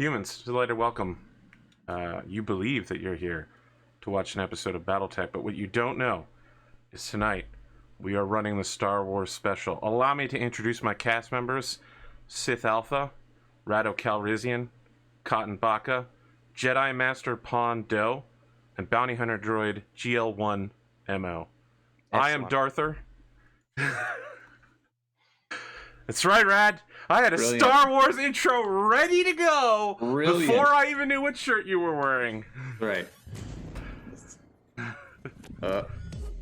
Humans, delighted welcome. You believe that you're here to watch an episode of Battletech, but what you don't know is tonight we are running the Star Wars special. Allow me to introduce my cast members: SidAlpha, Raddosaurus, Cotton Baka, Jedi Master Pondothemad, and Bounty Hunter Droid GL1MO. I am Darther. That's right, Rad. I had a Brilliant. Star Wars intro ready to go before I even knew what shirt you were wearing. Right.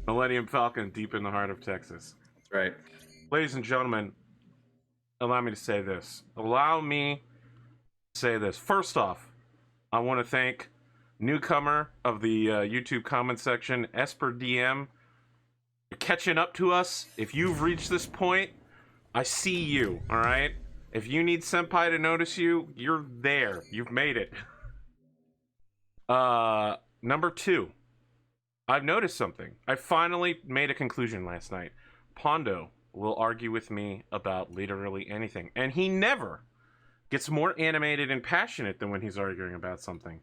Millennium Falcon, deep in the heart of Texas. That's right. Ladies and gentlemen, allow me to say this. First off, I want to thank newcomer of the YouTube comment section, Esper DM, for catching up to us. If you've reached this point, I see you, all right? If you need Senpai to notice you, you're there. You've made it. Number 2. I've noticed something. I finally made a conclusion last night. Pondo will argue with me about literally anything, and he never gets more animated and passionate than when he's arguing about something.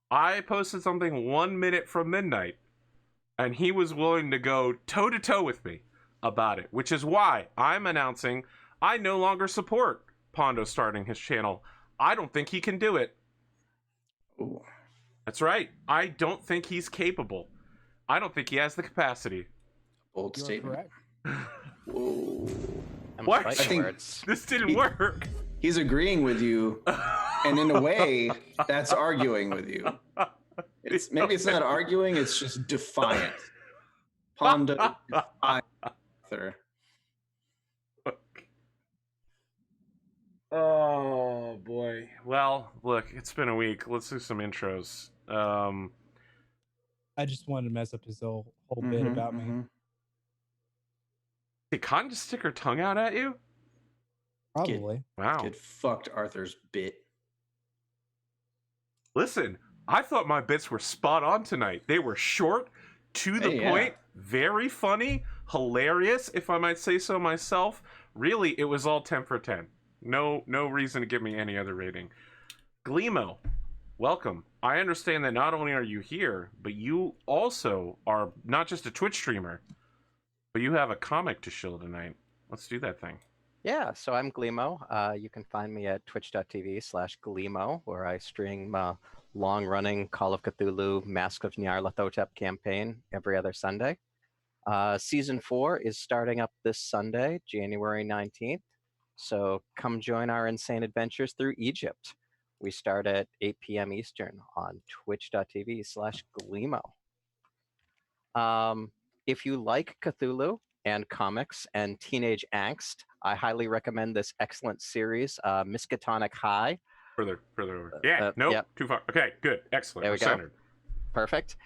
I posted something 1 minute from midnight, and he was willing to go toe-to-toe with me about it, which is why I'm announcing I no longer support Pondo starting his channel. I don't think he can do it. Ooh. That's right. I don't think he's capable. I don't think he has the capacity. Bold You're statement. correct. Whoa. What? I think This didn't work. he's agreeing with you, and in a way, that's arguing with you. Maybe it's not arguing; it's just defiant. Pondo defiant. Oh boy. Well, look, it's been a week. Let's do some intros. I just wanted to mess up his whole bit about me. Did Cotton just stick her tongue out at you? Probably. Wow. Kid fucked Arthur's bit. Listen, I thought my bits were spot on tonight. They were short, to the point, very funny, hilarious, if I might say so myself. Really, it was all 10 for 10. No reason to give me any other rating. Gleemo, welcome. I understand that not only are you here, but you also are not just a Twitch streamer, but you have a comic to shill tonight. Let's do that thing. Yeah, so I'm Gleemo. You can find me at twitch.tv/Gleemo, where I stream long-running Call of Cthulhu Mask of Nyarlathotep campaign every other Sunday. Season 4 is starting up this Sunday, January 19th. So come join our insane adventures through Egypt. We start at 8 p.m. Eastern on twitch.tv/Gleemo. If you like Cthulhu and comics and teenage angst, I highly recommend this excellent series, Miskatonic High. Further over. Yeah, nope, yep. Too far. Okay, good, excellent. There we go. Centered. Perfect.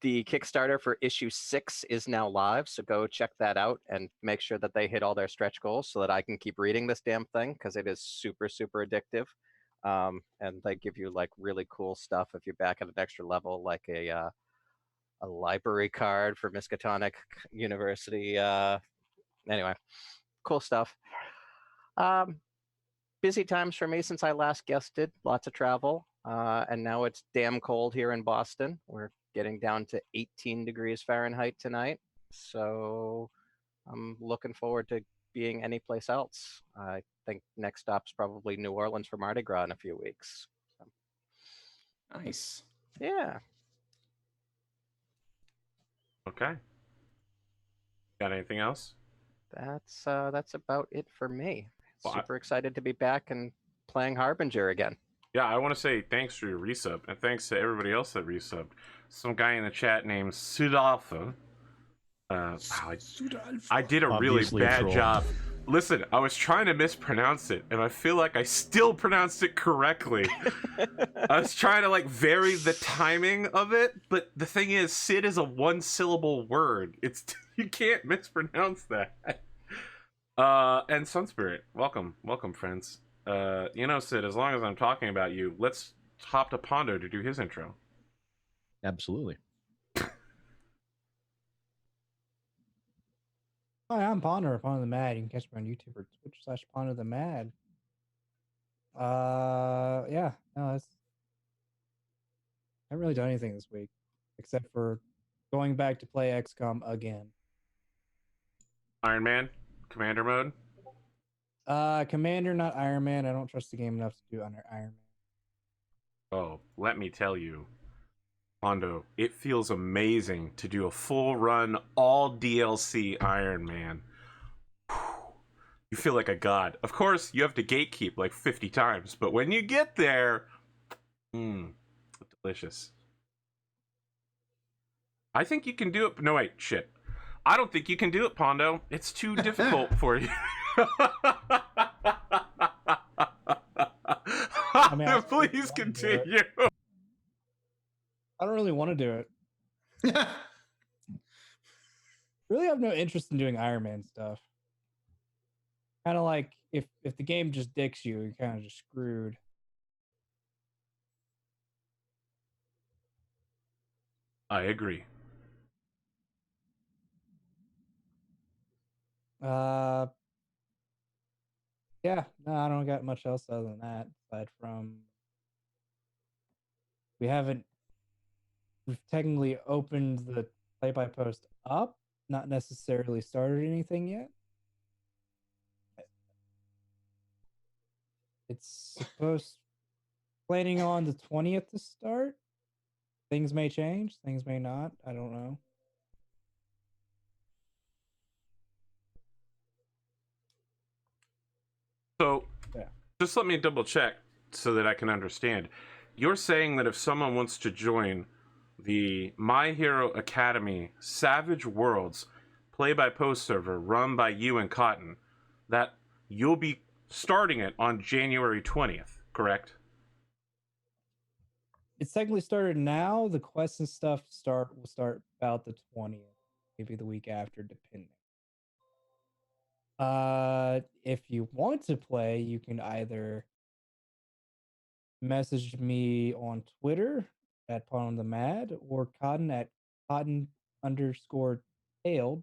The Kickstarter for issue 6 is now live, so go check that out and make sure that they hit all their stretch goals so that I can keep reading this damn thing, because it is super, super addictive. And they give you like really cool stuff if you're back at an extra level, like a library card for Miskatonic University. Anyway, cool stuff. Busy times for me since I last guested. Lots of travel, and now it's damn cold here in Boston. We're getting down to 18 degrees Fahrenheit tonight, so I'm looking forward to being anyplace else. I think next stop's probably New Orleans for Mardi Gras in a few weeks. So. Nice. Yeah. Okay. Got anything else? That's about it for me. Well, Super excited to be back and playing Harbinger again. Yeah, I want to say thanks for your resub, and thanks to everybody else that resubbed. Some guy in the chat named SidAlpha. I did a really bad job. Listen, I was trying to mispronounce it, and I feel like I still pronounced it correctly. I was trying to like vary the timing of it, but the thing is, Sid is a one-syllable word. You can't mispronounce that. And Sunspirit, welcome, friends. Sid, as long as I'm talking about you, let's hop to Pondo to do his intro. Absolutely. Hi, I'm Pondothemad. You can catch me on YouTube or Twitch/Pondothemad. Yeah. No, I haven't really done anything this week except for going back to play XCOM again. Iron Man, Commander mode. Commander, not Iron Man. I don't trust the game enough to do under Iron Man. Oh, let me tell you, Pondo, it feels amazing to do a full run, all DLC Iron Man. You feel like a god. Of course, you have to gatekeep like 50 times, but when you get there, delicious. I think you can do it. No, wait, shit. I don't think you can do it, Pondo. It's too difficult for you. I mean, I Please really wanna do it. continue. I don't really want to do it. Really have no interest in doing Iron Man stuff. Kind of like if the game just dicks you, you're kind of just screwed. I agree. Yeah, no, I don't got much else other than that. Aside from we've technically opened the play by post up, not necessarily started anything yet. It's planning on the 20th to start. Things may change, things may not. I don't know. So, Yeah. just let me double check so that I can understand. You're saying that if someone wants to join the My Hero Academy Savage Worlds play-by-post server run by you and Cotton, that you'll be starting it on January 20th, correct? It's technically started now. The quests and stuff will start about the 20th, maybe the week after, depending. If you want to play, you can either message me on Twitter at Pondothemad or Cotton at Cotton_tailed.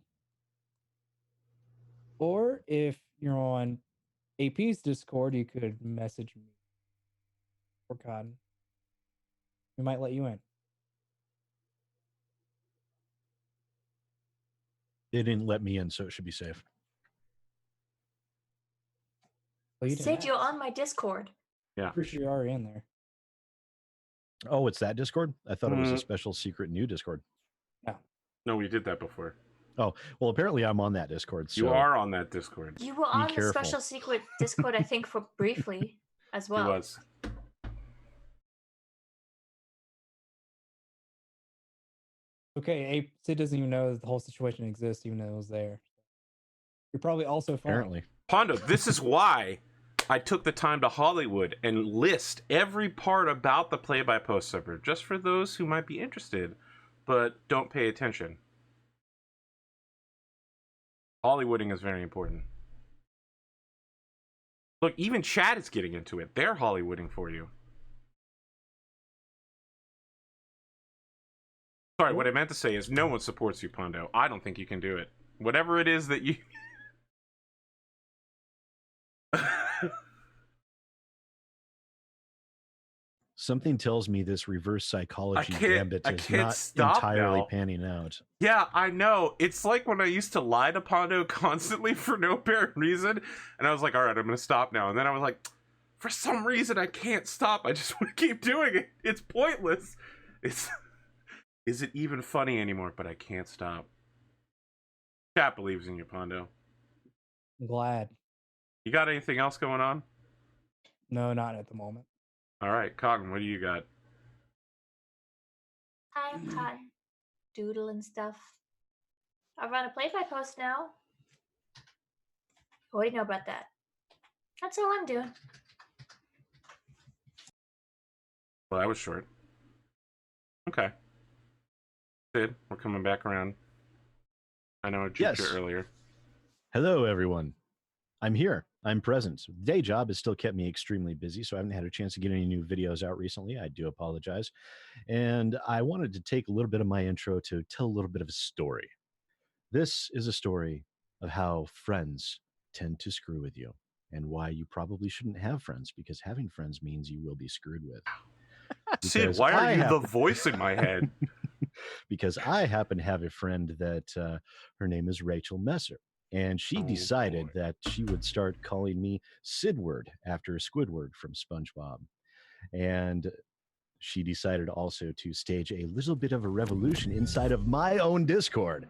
Or if you're on AP's Discord, you could message me or Cotton. We might let you in. They didn't let me in, so it should be safe. Well, you didn't Sid, you're ask. on my Discord. Yeah. Pretty sure you're already in there. Oh, it's that Discord? I thought it was a special secret new Discord. No, we did that before. Oh, well, apparently I'm on that Discord. So You are on that Discord. You were on the careful. special secret Discord, I think, for briefly as well. It was. Okay, Sid doesn't even know that the whole situation exists, even though it was there. You're probably also fine. apparently. Pondo, this is why I took the time to Hollywood and list every part about the play-by-post server, just for those who might be interested, but don't pay attention. Hollywooding is very important. Look, even Chad is getting into it. They're Hollywooding for you. Sorry, what I meant to say is no one supports you, Pondo. I don't think you can do it. Whatever it is that you... Something tells me this reverse psychology gambit is not stop entirely now. panning out. Yeah, I know. It's like when I used to lie to Pondo constantly for no apparent reason, and I was like, all right, I'm going to stop now. And then I was like, for some reason, I can't stop. I just want to keep doing it. It's pointless. Is it even funny anymore? But I can't stop. Chat believes in you, Pondo. I'm glad. You got anything else going on? No, not at the moment. All right, Cotton, what do you got? I'm Cotton. Doodle and stuff. I run a play-by-post now. What do you know about that? That's all I'm doing. Well, that was short. Okay. Sid, we're coming back around. I know I juked you Yes. earlier. Hello, everyone. I'm here. I'm present. Day job has still kept me extremely busy, so I haven't had a chance to get any new videos out recently. I do apologize. And I wanted to take a little bit of my intro to tell a little bit of a story. This is a story of how friends tend to screw with you. and why you probably shouldn't have friends, because having friends means you will be screwed with. Sid, Because why are I you the happen- voice in my head? because I happen to have a friend that her name is Rachel Messer. And she Oh, decided boy. that she would start calling me Sidward after Squidward from SpongeBob. And she decided also to stage a little bit of a revolution inside of my own Discord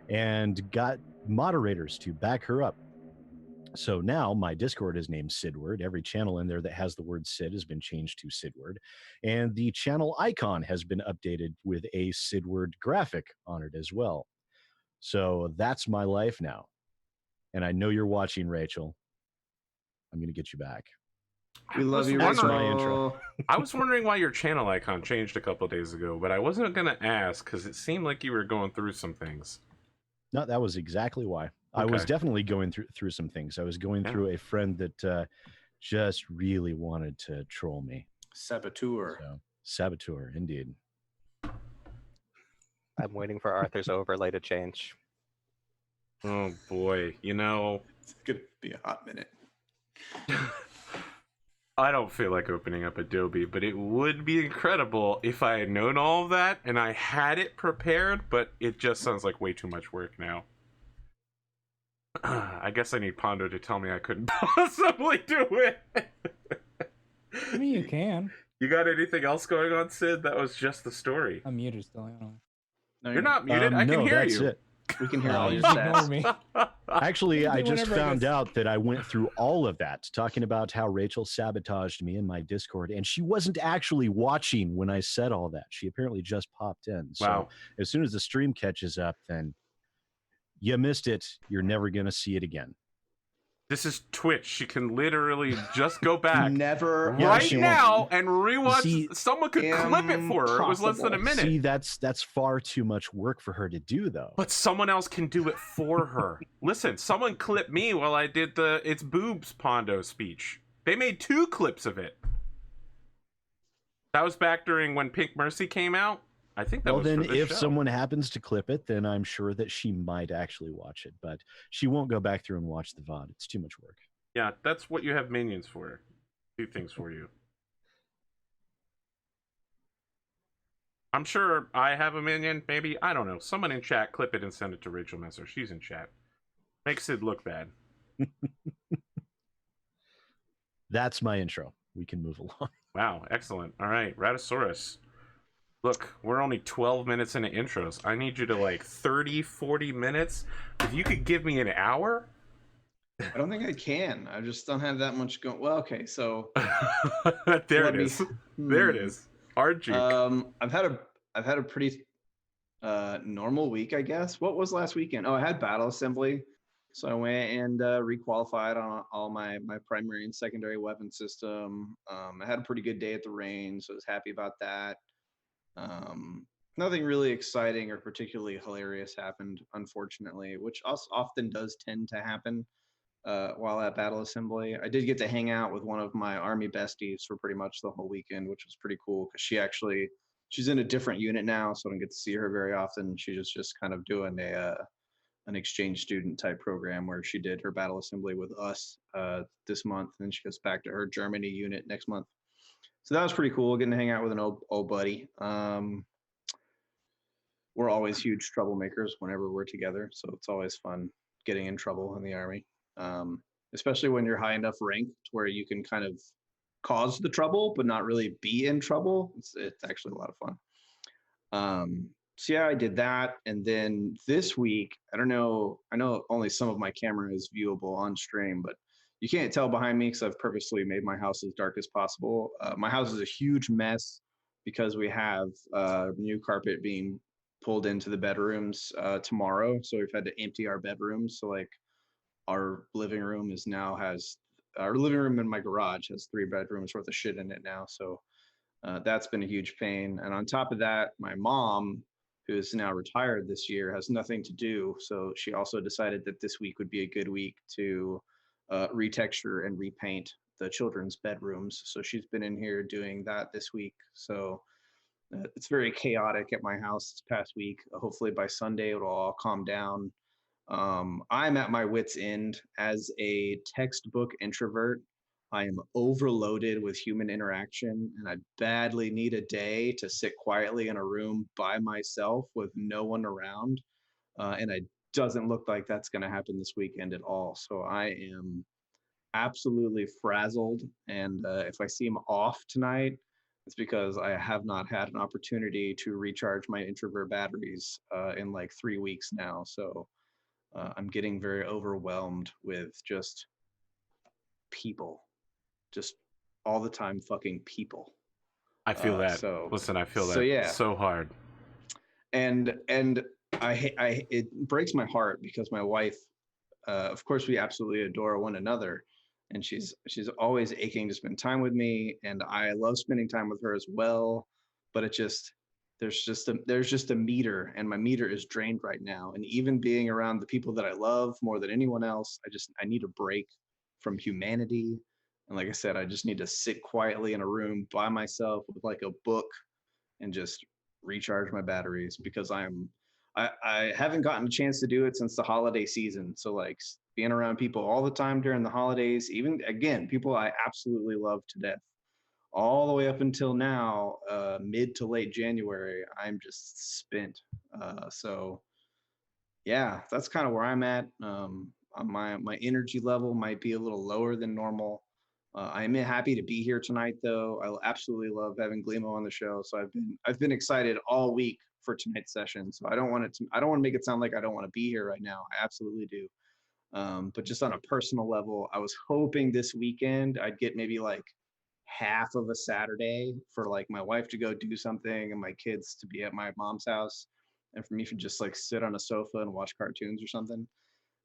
and got moderators to back her up. So now my Discord is named Sidward. Every channel in there that has the word Sid has been changed to Sidward. And the channel icon has been updated with a Sidward graphic on it as well. So that's my life now. And I know you're watching, Rachel. I'm going to get you back. We love you, That's Rachel. my intro. I was wondering why your channel icon changed a couple days ago, but I wasn't going to ask because it seemed like you were going through some things. No, that was exactly why. I was Okay. definitely going through some things. I was going Yeah. through a friend that just really wanted to troll me. Saboteur. So, saboteur, indeed. I'm waiting for Arthur's overlay to change. Oh boy, you know, It's gonna be a hot minute. I don't feel like opening up Adobe, but it would be incredible if I had known all of that and I had it prepared, but it just sounds like way too much work now. I guess I need Pondo to tell me I couldn't possibly do it. I mean, you can. You got anything else going on, Sid? That was just the story. I'm muted still. I don't know. No, You're not muted. I can no, hear that's you. it. We can hear No, all you your just ignore stats. me. Actually, I Do just whatever I found guess. out that I went through all of that, talking about how Rachel sabotaged me in my Discord, and she wasn't actually watching when I said all that. She apparently just popped in. So Wow. as soon as the stream catches up, then you missed it. You're never going to see it again. This is Twitch. She can literally just go back Never. Yeah, right she now and rewatch. See, Someone could clip it for her. It was less than a impossible. minute. See, that's far too much work for her to do, though. But someone else can do it for her. Listen, someone clipped me while I did the "It's Boobs" Pondo speech. They made 2 clips of it. That was back during when Pink Mercy came out. I think that Well, was then, for the if show. someone happens to clip it, then I'm sure that she might actually watch it, but she won't go back through and watch the VOD. It's too much work. Yeah, that's what you have minions for. Do things for you. I'm sure I have a minion, maybe. I don't know. Someone in chat, clip it and send it to Rachel Messer. She's in chat. Makes Sid look bad. That's my intro. We can move along. Wow, excellent. All right, Raddosaurus. Look, we're only 12 minutes into intros. I need you to like 30, 40 minutes. If you could give me an hour. I don't think I can. I just don't have that much going. Well, okay, so There let it me- is. There it is. Hard juke. I've had a pretty normal week, I guess. What was last weekend? Oh, I had Battle Assembly, so I went and requalified on all my primary and secondary weapon system. I had a pretty good day at the range, so I was happy about that. Nothing really exciting or particularly hilarious happened, unfortunately, which often does tend to happen while at Battle Assembly. I did get to hang out with one of my army besties for pretty much the whole weekend, which was pretty cool because she's in a different unit now, so I don't get to see her very often. She's just kind of doing an exchange student type program where she did her Battle Assembly with us this month, and then she goes back to her Germany unit next month. So that was pretty cool, getting to hang out with an old buddy. We're always huge troublemakers whenever we're together, so it's always fun getting in trouble in the army, especially when you're high enough rank to where you can kind of cause the trouble but not really be in trouble. It's actually a lot of fun. So yeah, I did that, and then this week, I know only some of my camera is viewable on stream, but you can't tell behind me because I've purposely made my house as dark as possible. My house is a huge mess because we have new carpet being pulled into the bedrooms tomorrow, so we've had to empty our bedrooms. So like our living room in my garage has 3 bedrooms worth of shit in it now, so that's been a huge pain. And on top of that, my mom, who is now retired this year, has nothing to do, so she also decided that this week would be a good week to retexture and repaint the children's bedrooms. So she's been in here doing that this week. So it's very chaotic at my house this past week. Hopefully by Sunday it'll all calm down. I'm at my wit's end as a textbook introvert. I am overloaded with human interaction, and I badly need a day to sit quietly in a room by myself with no one around. And it doesn't look like that's going to happen this weekend at all. So I am absolutely frazzled. And if I seem off tonight, it's because I have not had an opportunity to recharge my introvert batteries in like 3 weeks now. So I'm getting very overwhelmed with just people, just all the time fucking people. I feel that. So Listen, I feel so that yeah, so hard. and I it breaks my heart because my wife, of course, we absolutely adore one another, and she's always aching to spend time with me, and I love spending time with her as well. But it just there's just a meter, and my meter is drained right now. And even being around the people that I love more than anyone else, I need a break from humanity. And like I said, I just need to sit quietly in a room by myself with like a book and just recharge my batteries because I haven't gotten a chance to do it since the holiday season. So like being around people all the time during the holidays, even again, people I absolutely love to death, all the way up until now, mid to late January, I'm just spent. So yeah, that's kind of where I'm at. My energy level might be a little lower than normal. I'm happy to be here tonight, though. I absolutely love having Glimo on the show. So I've been excited all week for tonight's session. So I don't want to make it sound like I don't want to be here right now. I absolutely do. But just on a personal level, I was hoping this weekend I'd get maybe like half of a Saturday for like my wife to go do something and my kids to be at my mom's house, and for me to just like sit on a sofa and watch cartoons or something.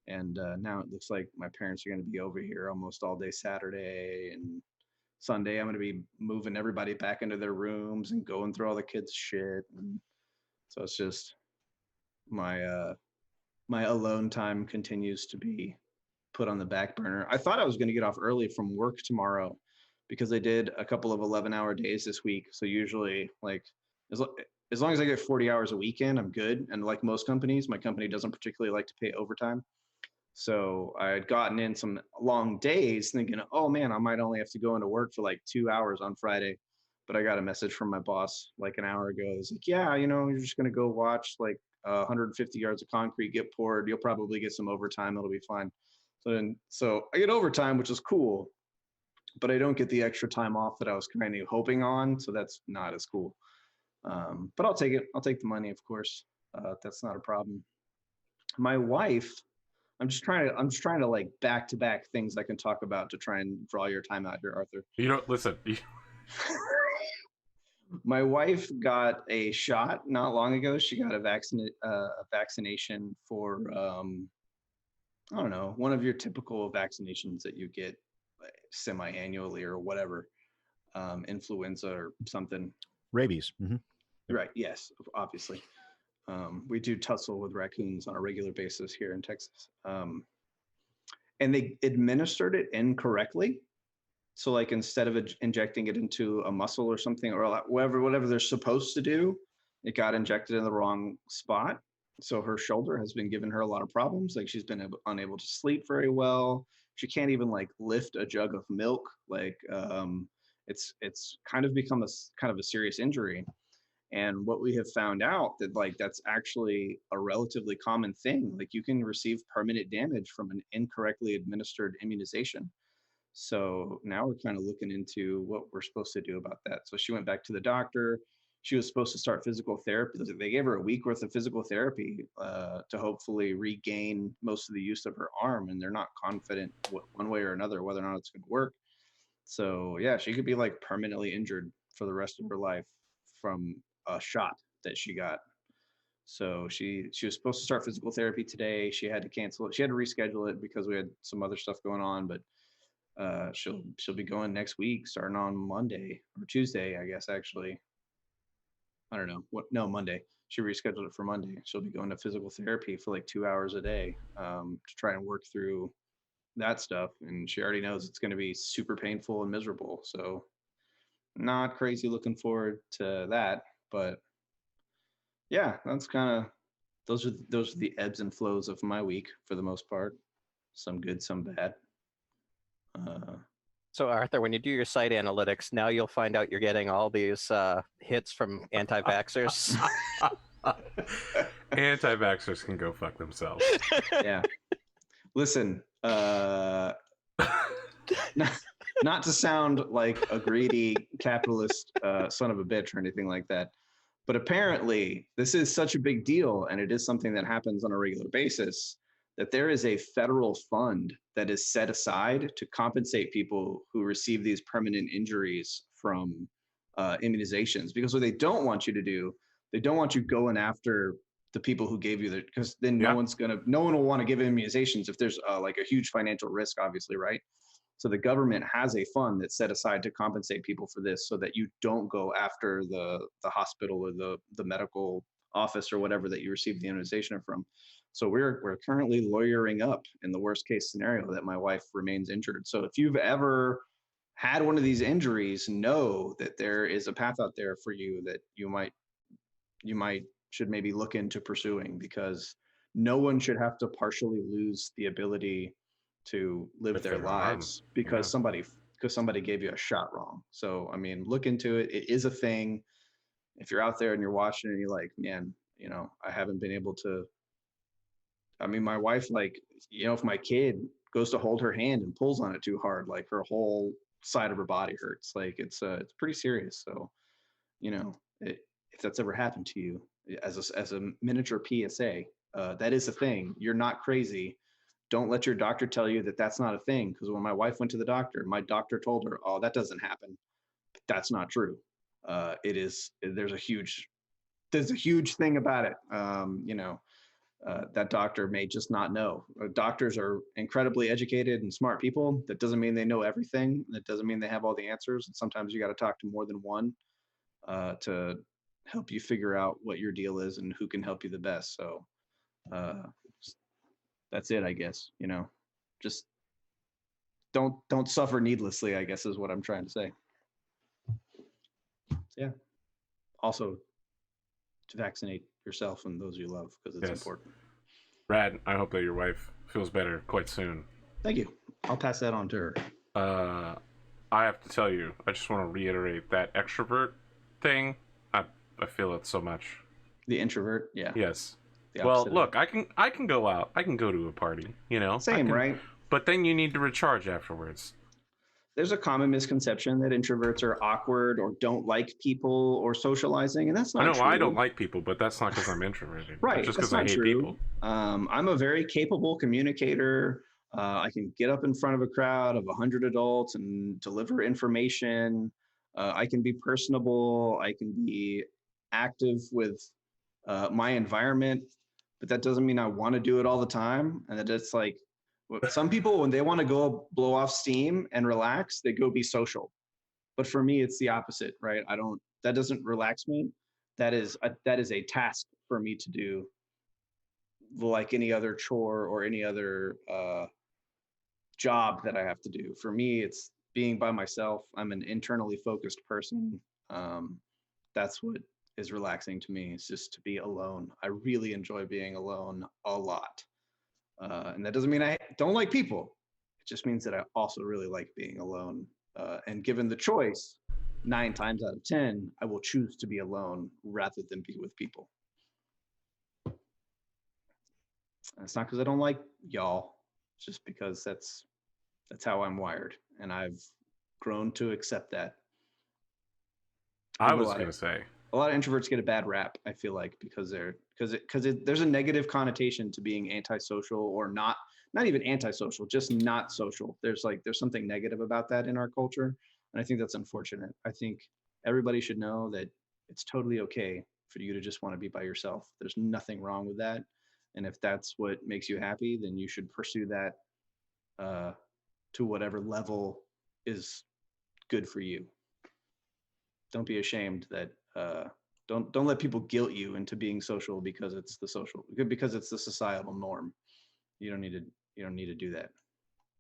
And now it looks like my parents are going to be over here almost all day Saturday, and Sunday I'm going to be moving everybody back into their rooms and going through all the kids' shit. And so it's just my alone time continues to be put on the back burner. I thought I was going to get off early from work tomorrow because I did a couple of 11-hour days this week. So usually, like, as, as long as I get 40 hours a weekend, I'm good. And like most companies, my company doesn't particularly like to pay overtime. So I had gotten in some long days thinking, oh man, I might only have to go into work for like 2 hours on Friday. But I got a message from my boss like an hour ago. It's like, yeah, you're just going to go watch like 150 yards of concrete get poured. You'll probably get some overtime. It'll be fine. So I get overtime, which is cool, but I don't get the extra time off that I was kind of hoping on. So that's not as cool. But I'll take it. I'll take the money, of course. That's not a problem. My wife, I'm just trying to like back to back things I can talk about to try and draw your time out here, Arthur. You don't listen. My wife got a shot not long ago. She got a vaccination for I don't know, one of your typical vaccinations that you get semi-annually or whatever, influenza or something. Rabies. Mm-hmm. Right. Yes, obviously. We do tussle with raccoons on a regular basis here in Texas. And they administered it incorrectly. So like instead of injecting it into a muscle or something, or whatever they're supposed to do, it got injected in the wrong spot. So her shoulder has been giving her a lot of problems. Like she's been unable to sleep very well. She can't even like lift a jug of milk. Like it's kind of become a serious injury. And what we have found out that like that's actually a relatively common thing. Like you can receive permanent damage from an incorrectly administered immunization. So now we're kind of looking into what we're supposed to do about that. So she went back to the doctor. She was supposed to start physical therapy. They gave her a week worth of physical therapy to hopefully regain most of the use of her arm. And they're not confident one way or another whether or not it's going to work. So yeah, she could be like permanently injured for the rest of her life from a shot that she got. So she was supposed to start physical therapy today. She had to cancel it. She had to reschedule it because we had some other stuff going on. But she'll be going next week, starting on Monday or Tuesday, I guess. Actually, I don't know what. No, Monday. She rescheduled it for Monday. She'll be going to physical therapy for like 2 hours a day to try and work through that stuff. And she already knows it's going to be super painful and miserable. So not crazy looking forward to that. But yeah, that's kind of those are the ebbs and flows of my week for the most part. Some good, some bad. So Arthur, when you do your site analytics, now you'll find out you're getting all these hits from anti-vaxxers. Anti-vaxxers can go fuck themselves. Yeah. Listen, not to sound like a greedy capitalist son of a bitch or anything like that, but apparently this is such a big deal, and it is something that happens on a regular basis, that there is a federal fund that is set aside to compensate people who receive these permanent injuries from immunizations. Because what they don't want you to do, they don't want you going after the people who gave you the, because then no one will want to give immunizations if there's like a huge financial risk, obviously, right? So the government has a fund that's set aside to compensate people for this, so that you don't go after the hospital or the medical office or whatever that you received the immunization from. So we're currently lawyering up in the worst case scenario that my wife remains injured. So if you've ever had one of these injuries, know that there is a path out there for you that you might should maybe look into pursuing, because no one should have to partially lose the ability to live their lives because somebody gave you a shot wrong. So I mean, look into it. It is a thing. If you're out there and you're watching and you're like, man, I haven't been able to. I mean, my wife, like, if my kid goes to hold her hand and pulls on it too hard, like her whole side of her body hurts. Like it's pretty serious. So, if that's ever happened to you, as a miniature PSA, that is a thing. You're not crazy. Don't let your doctor tell you that that's not a thing. Because when my wife went to the doctor, my doctor told her, "Oh, that doesn't happen." That's not true. It is. There's a huge thing about it. That doctor may just not know. Doctors are incredibly educated and smart people. That doesn't mean they know everything. That doesn't mean they have all the answers. And sometimes you got to talk to more than one to help you figure out what your deal is and who can help you the best. So that's it, I guess. Just don't suffer needlessly, I guess, is what I'm trying to say. So, yeah. Also, to vaccinate yourself and those you love, because it's important. Rad, I hope that your wife feels better quite soon. Thank you. I'll pass that on to her. I have to tell you, I just want to reiterate that extrovert thing. I feel it so much. The introvert, yeah. Yes. Well, look, I can go out. I can go to a party, Same, right? But then you need to recharge afterwards. There's a common misconception that introverts are awkward or don't like people or socializing, and that's not true. I don't like people, but that's not because I'm introverted. Right. It's just because I hate people. I'm a very capable communicator. I can get up in front of a crowd of 100 adults and deliver information. I can be personable. I can be active with my environment, but that doesn't mean I want to do it all the time. And that it's like, some people, when they want to go blow off steam and relax, they go be social. But for me, it's the opposite, right? That doesn't relax me. That is a task for me to do, like any other chore or any other job that I have to do. For me, it's being by myself. I'm an internally focused person. That's what is relaxing to me. It's just to be alone. I really enjoy being alone a lot. And that doesn't mean I don't like people. It just means that I also really like being alone. And given the choice, 9 times out of 10, I will choose to be alone rather than be with people. And it's not because I don't like y'all. It's just because that's how I'm wired, and I've grown to accept that. I was going to say, a lot of introverts get a bad rap, I feel like, because there's a negative connotation to being antisocial, or not even antisocial, just not social. There's something negative about that in our culture, and I think that's unfortunate. I think everybody should know that it's totally okay for you to just want to be by yourself. There's nothing wrong with that, and if that's what makes you happy, then you should pursue that to whatever level is good for you. Don't be ashamed that don't let people guilt you into being social because it's the societal norm. You don't need to do that.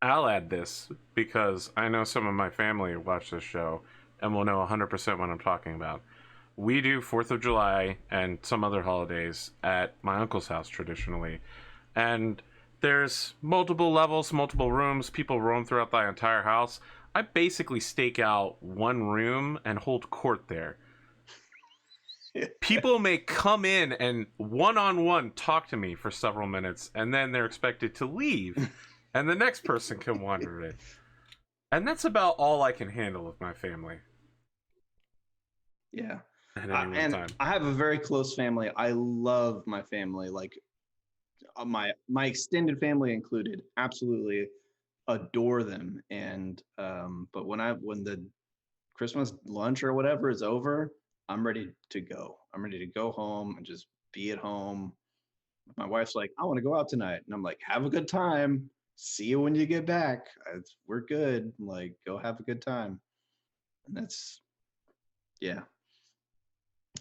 I'll add this because I know some of my family watch this show and will know 100% what I'm talking about. we do 4th of July and some other holidays at my uncle's house traditionally. And there's multiple levels, multiple rooms, people roam throughout the entire house. I basically stake out one room and hold court there. People may come in and one-on-one talk to me for several minutes, and then they're expected to leave, and the next person can wander in. And that's about all I can handle with my family. Yeah. At any one And time. I have a very close family. I love my family, like my extended family included. Absolutely adore them. And but when the Christmas lunch or whatever is over, I'm ready to go. I'm ready to go home and just be at home. My wife's like, I want to go out tonight. And I'm like, have a good time. See you when you get back. We're good. I'm like, go have a good time. And that's, yeah.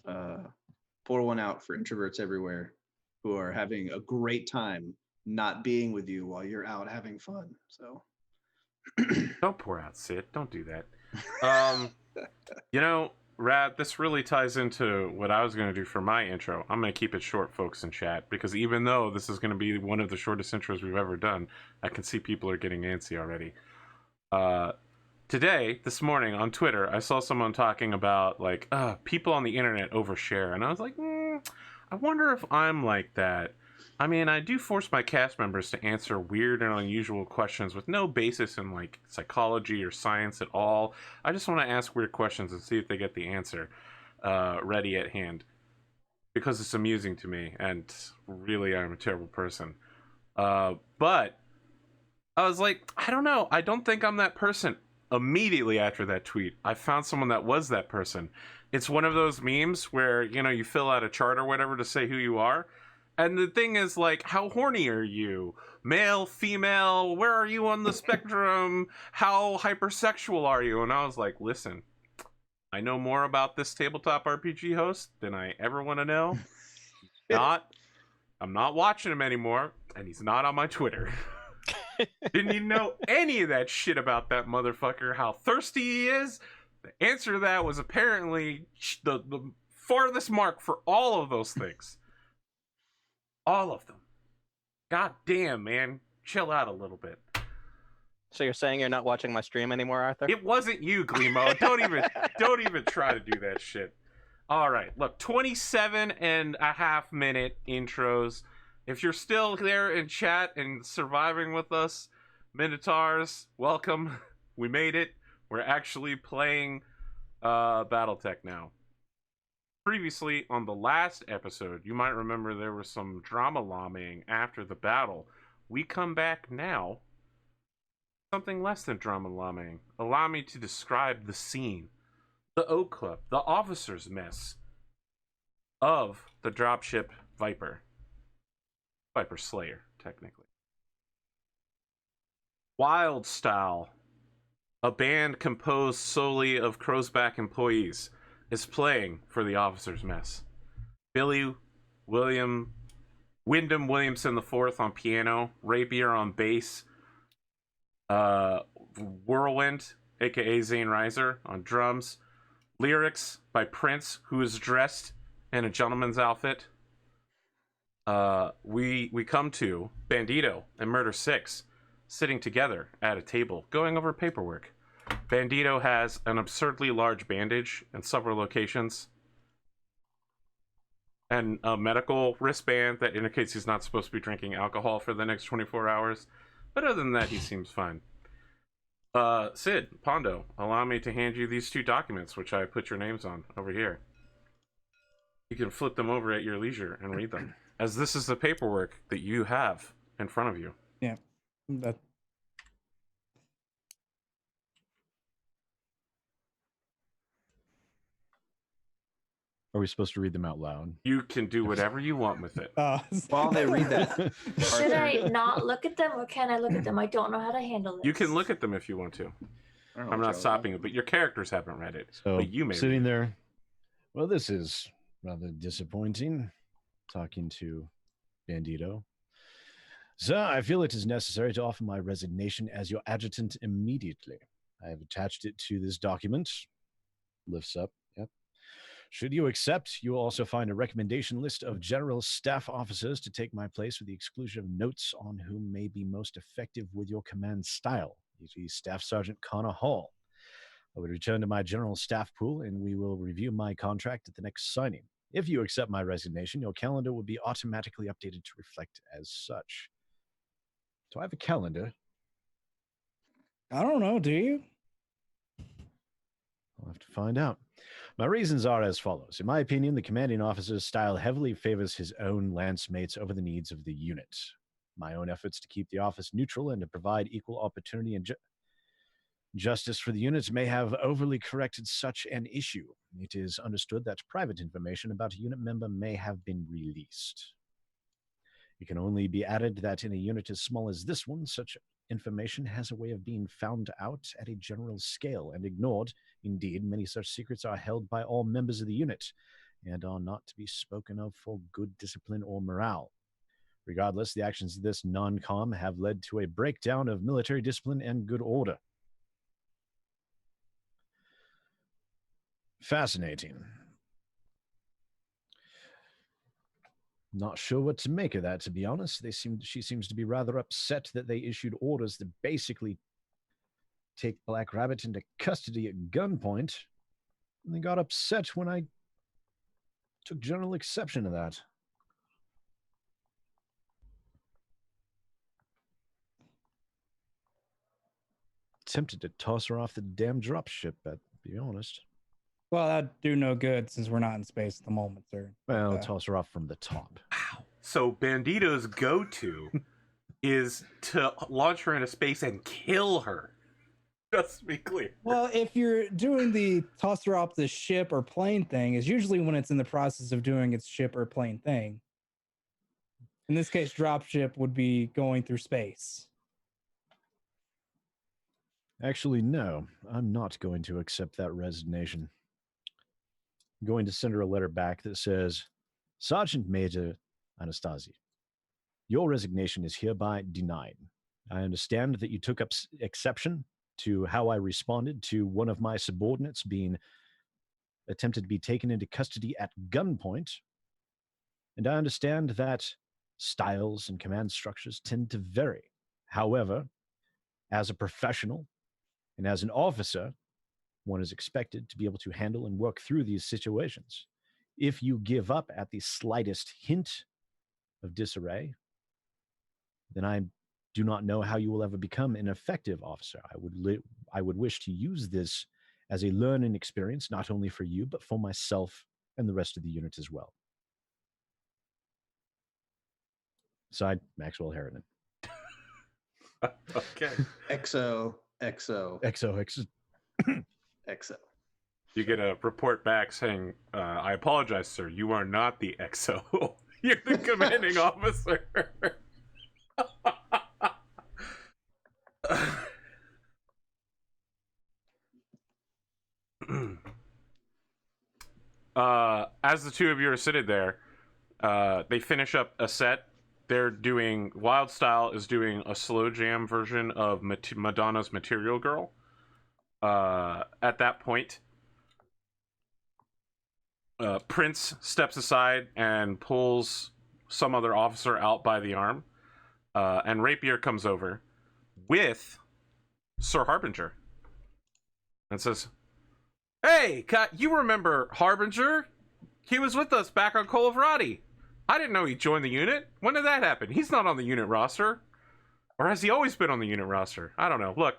Pour one out for introverts everywhere who are having a great time not being with you while you're out having fun. So Don't pour out, Sid. Don't do that. You know, Rad, this really ties into what I was going to do for my intro. I'm going to keep it short, folks in chat, because even though this is going to be one of the shortest intros we've ever done, I can see people are getting antsy already. Today, this morning on Twitter, I saw someone talking about, like, people on the internet overshare, and I was like, I wonder if I'm like that. I mean, I do force my cast members to answer weird and unusual questions with no basis in, like, psychology or science at all. I just want to ask weird questions and see if they get the answer ready at hand. Because it's amusing to me, and really I'm a terrible person. But I was like, I don't know. I don't think I'm that person. Immediately after that tweet, I found someone that was that person. It's one of those memes where, you know, you fill out a chart or whatever to say who you are. And the thing is, like, how horny are you? Male, female, where are you on the spectrum? How hypersexual are you? And I was like, listen, I know more about this tabletop RPG host than I ever want to know. I'm not watching him anymore, and he's not on my Twitter. Didn't you know any of that shit about that motherfucker, how thirsty he is? The answer to that was apparently the farthest mark for all of those things. All of them. God damn, man. Chill out a little bit. So you're saying you're not watching my stream anymore, Arthur? It wasn't you, Gleemo. Don't even try to do that shit. All right, look, 27.5-minute intros. If you're still there in chat and surviving with us, Minotaurs, welcome. We made it. We're actually playing Battletech now. Previously, on the last episode, you might remember there was some drama lambing after the battle. We come back now. Something less than drama lambing. Allow me to describe the scene. The Oak Club, the officers' mess of the dropship Viper. Viper Slayer, technically. Wild Style, a band composed solely of Crowsback employees, is playing for the officers' mess. Wyndham Williamson IV on piano, Rapier on bass, Whirlwind, aka Zane Reiser, on drums, lyrics by Prince, who is dressed in a gentleman's outfit. We come to Bandito and Murder 6 sitting together at a table going over paperwork. Bandito has an absurdly large bandage in several locations and a medical wristband that indicates he's not supposed to be drinking alcohol for the next 24 hours. But other than that, he seems fine. Sid, Pondo, allow me to hand you these two documents, which I put your names on over here. You can flip them over at your leisure and read them, as this is the paperwork that you have in front of you. Yeah. That Are we supposed to read them out loud? You can do whatever you want with it. while they read that, Should I not look at them or can I look at them? I don't know how to handle this. You can look at them if you want to. I'm not stopping it, but your characters haven't read it. So but you may sitting there, well, this is rather disappointing. Talking to Bandito. Sir, I feel it is necessary to offer my resignation as your adjutant immediately. I have attached it to this document. Lifts up. Yep. Should you accept, you will also find a recommendation list of general staff officers to take my place with the exclusion of notes on whom may be most effective with your command style, e.g. Staff Sergeant Connor Hall. I would return to my general staff pool and we will review my contract at the next signing. If you accept my resignation, your calendar will be automatically updated to reflect as such. Do I have a calendar? I don't know, do you? I'll have to find out. My reasons are as follows. In my opinion, the commanding officer's style heavily favors his own lance mates over the needs of the unit. My own efforts to keep the office neutral and to provide equal opportunity and justice for the units may have overly corrected such an issue. It is understood that private information about a unit member may have been released. It can only be added that in a unit as small as this one, such information has a way of being found out at a general scale and ignored. Indeed, many such secrets are held by all members of the unit and are not to be spoken of for good discipline or morale. Regardless, the actions of this non-com have led to a breakdown of military discipline and good order. Fascinating. Not sure what to make of that, to be honest. She seems to be rather upset that they issued orders to basically take Black Rabbit into custody at gunpoint. And they got upset when I took general exception to that. Tempted to toss her off the damn dropship, but to be honest. Well, that'd do no good since we're not in space at the moment, sir. Well, toss her off from the top. Wow. So Bandito's go-to is to launch her into space and kill her. Just to be clear. Well, if you're doing the toss her off the ship or plane thing, is usually when it's in the process of doing its ship or plane thing. In this case, dropship would be going through space. Actually, no. I'm not going to accept that resignation. I'm going to send her a letter back that says, Sergeant Major Anastasi, your resignation is hereby denied. I understand that you took up exception to how I responded to one of my subordinates being attempted to be taken into custody at gunpoint. And I understand that styles and command structures tend to vary. However, as a professional and as an officer, one is expected to be able to handle and work through these situations. If you give up at the slightest hint of disarray, then I do not know how you will ever become an effective officer. I would wish to use this as a learning experience, not only for you, but for myself and the rest of the unit as well. Side, Maxwell Harriman. Okay. XO. You get a report back saying, I apologize, sir. You are not the XO. You're the commanding officer. As the two of you are sitting there, they finish up a set. They're doing Wild Style is doing a slow jam version of Madonna's Material Girl. At that point, Prince steps aside and pulls some other officer out by the arm, and Rapier comes over with Sir Harbinger and says, "Hey, you remember Harbinger? He was with us back on Kolovrati. I didn't know he joined the unit. When did that happen? He's not on the unit roster. Or has he always been on the unit roster? I don't know. Look,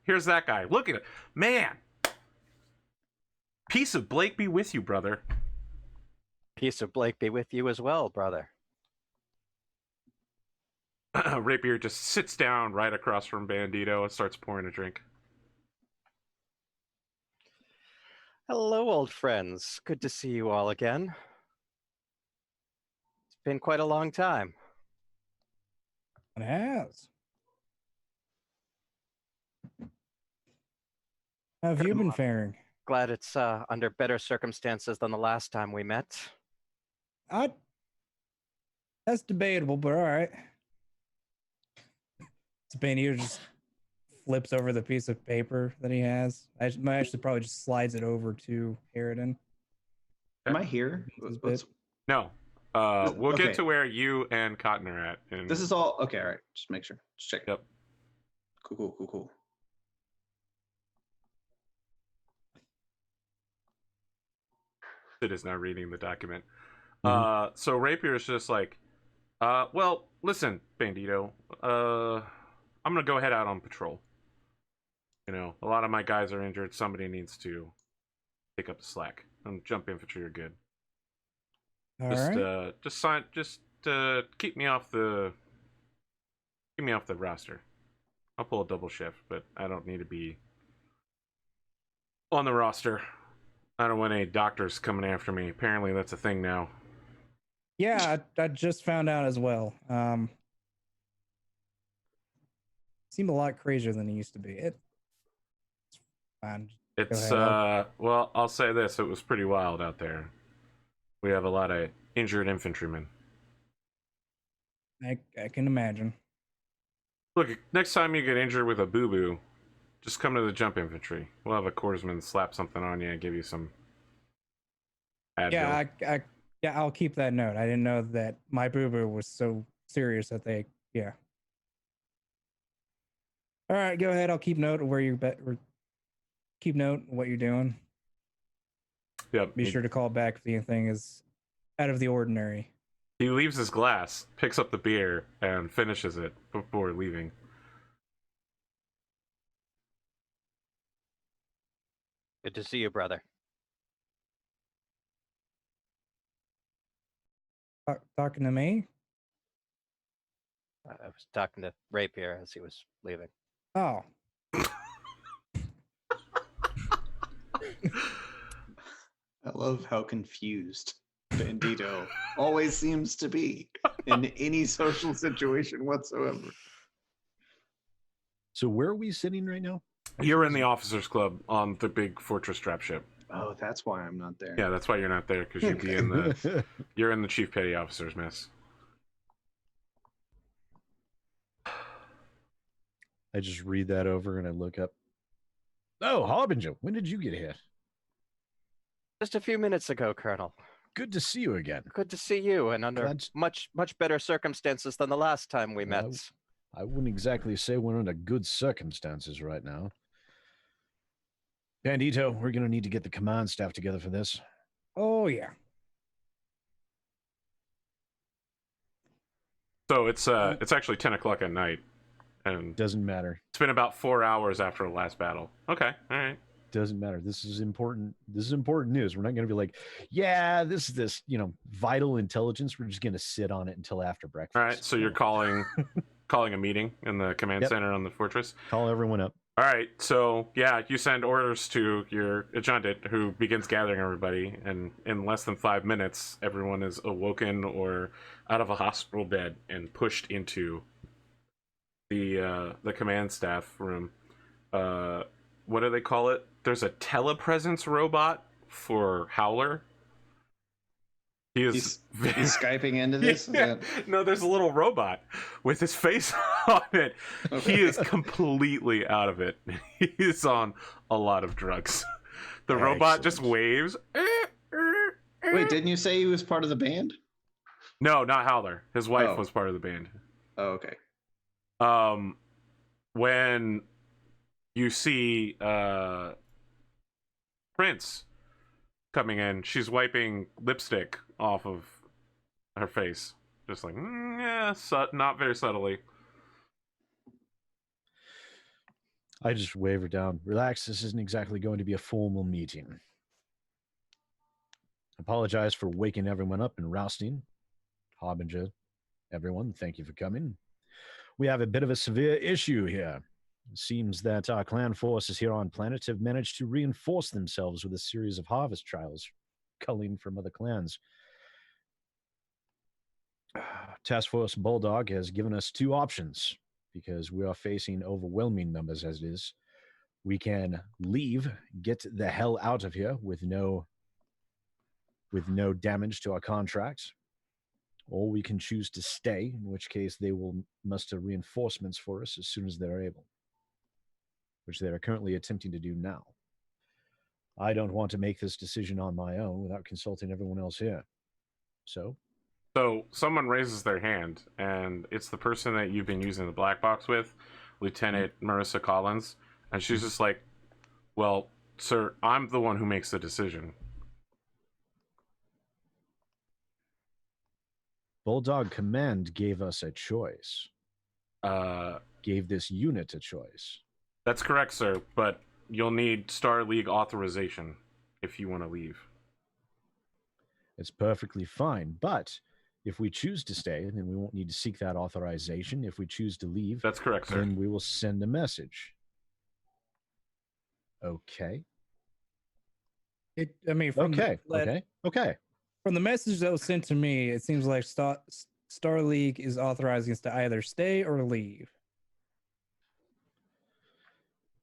here's that guy. Look at it. Man. Peace of Blake be with you, brother." Peace of Blake be with you as well, brother. Rapier just sits down right across from Bandito and starts pouring a drink. Hello, old friends. Good to see you all again. It's been quite a long time. It has. How have you been faring? Glad it's under better circumstances than the last time we met. That's debatable, but all right. Bandito just flips over the piece of paper that he has. I actually probably just slides it over to Harridan. Am I here? This bit. What's, No. We'll Okay. get to where you and Cotton are at. And this is all okay. All right, just make sure. Just check. Yep. Cool. Sid is now reading the document. Mhm. So Rapier is just like, well, listen, Bandito. I'm gonna go head out on patrol. You know, a lot of my guys are injured. Somebody needs to pick up the slack. Jump infantry are good. All right. Just keep me off the roster. I'll pull a double shift, but I don't need to be on the roster. I don't want any doctors coming after me. Apparently that's a thing now. Yeah, I just found out as well. Seemed a lot crazier than he used to be. It's fine. It's ahead. well, I'll say this, it was pretty wild out there. We have a lot of injured infantrymen. I can imagine. Look, next time you get injured with a boo-boo, just come to the jump infantry. We'll have a corpsman slap something on you and give you some Advil. Yeah, I'll keep that note. I didn't know that my boo-boo was so serious that they, yeah. All right, go ahead. I'll keep note of where you're keep note of what you're doing. Yep. Be sure to call back if anything is out of the ordinary. He leaves his glass, picks up the beer, and finishes it before leaving. Good to see you, brother. Talking to me? I was talking to Rapier as he was leaving. Oh. I love how confused Bandito always seems to be in any social situation whatsoever. So where are we sitting right now? You're in the officers' club on the big fortress trap ship. Oh, that's why I'm not there. Yeah, that's why you're not there, because you'd be in the you're in the chief petty officer's mess. I just read that over and I look up. Oh, Harbinger, when did you get here? Just a few minutes ago, Colonel. Good to see you again. Good to see you, and under much better circumstances than the last time we met. I wouldn't exactly say we're under good circumstances right now. Bandito, we're going to need to get the command staff together for this. Oh, yeah. So it's actually 10 o'clock at night. And doesn't matter. It's been about 4 hours after the last battle. Okay, all right. Doesn't matter. This is important. This is important news. We're not going to be like, yeah, this vital intelligence. We're just going to sit on it until after breakfast. All right. So you're calling a meeting in the command center on the fortress. Call everyone up. All right. So yeah, you send orders to your adjutant, who begins gathering everybody, and in less than 5 minutes, everyone is awoken or out of a hospital bed and pushed into the command staff room. What do they call it? There's a telepresence robot for Howler. He's Skyping into this? Yeah. No, there's a little robot with his face on it. Okay. He is completely out of it. He's on a lot of drugs. The robot just waves. Wait, didn't you say he was part of the band? No, not Howler. His wife was part of the band. Oh, okay. When you see Prince coming in, she's wiping lipstick off of her face, just like not very subtly. I just wave her down. Relax, this isn't exactly going to be a formal meeting. Apologize for waking everyone up and rousting. Harbinger, everyone, thank you for coming. We have a bit of a severe issue here. It seems that our clan forces here on planet have managed to reinforce themselves with a series of harvest trials, culling from other clans. Task Force Bulldog has given us two options because we are facing overwhelming numbers as it is. We can leave, get the hell out of here with no damage to our contracts, or we can choose to stay, in which case they will muster reinforcements for us as soon as they're able, which they are currently attempting to do now. I don't want to make this decision on my own without consulting everyone else here. So, So someone raises their hand, and it's the person that you've been using the black box with, Lieutenant Marissa Collins, and she's just like, "Well, sir, I'm the one who makes the decision." Bulldog Command gave us a choice. Gave this unit a choice. That's correct, sir, but you'll need Star League authorization if you want to leave. It's perfectly fine, but if we choose to stay, then we won't need to seek that authorization. If we choose to leave, That's correct, sir. then we will send a message. Okay. From Okay. From the message that was sent to me, it seems like Star League is authorizing us to either stay or leave.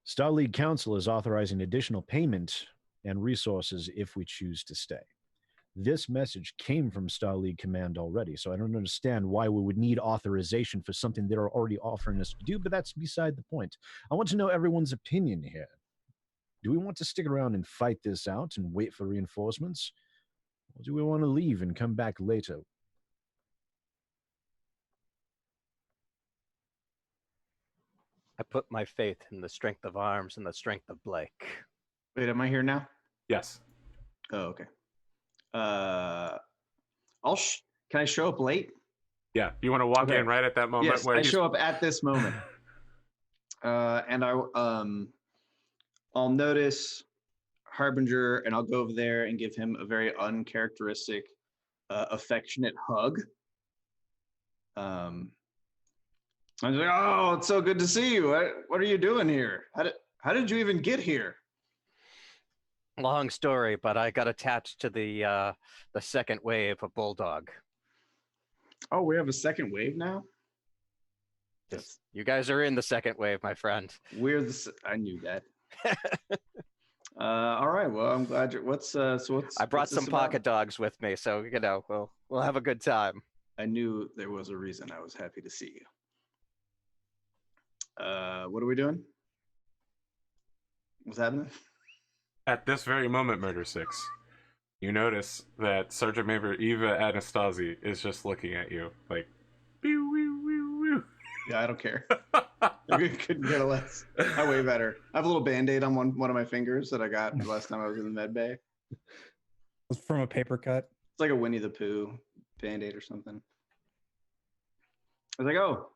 Star League Council is authorizing additional payment and resources if we choose to stay. This message came from Star League Command already, so I don't understand why we would need authorization for something they're already offering us to do, but that's beside the point. I want to know everyone's opinion here. Do we want to stick around and fight this out and wait for reinforcements? Or do we want to leave and come back later? I put my faith in the strength of arms and the strength of Blake. Wait, am I here now? Yes. Oh, okay. Can I show up late? Yeah. You want to walk Okay. in right at that moment? Yes, where I he's- show up at this moment. And I'll notice Harbinger, and I'll go over there and give him a very uncharacteristic, affectionate hug. I'm like, oh, it's so good to see you. What are you doing here? How did you even get here? Long story, but I got attached to the second wave of Bulldog. Oh, we have a second wave now? Yes, you guys are in the second wave, my friend. I knew that. All right. Well, I'm glad you're. I brought some pocket dogs with me, so we'll have a good time. I knew there was a reason I was happy to see you. What are we doing? What's happening? At this very moment, Murder 6, you notice that Sergeant Major Eva Anastasi is just looking at you like, "Pew, wee, wee, wee." Yeah, I don't care. I couldn't care less. I way better. I have a little Band-Aid on one of my fingers that I got the last time I was in the med bay. It's from a paper cut. It's like a Winnie the Pooh Band-Aid or something. I was like, oh,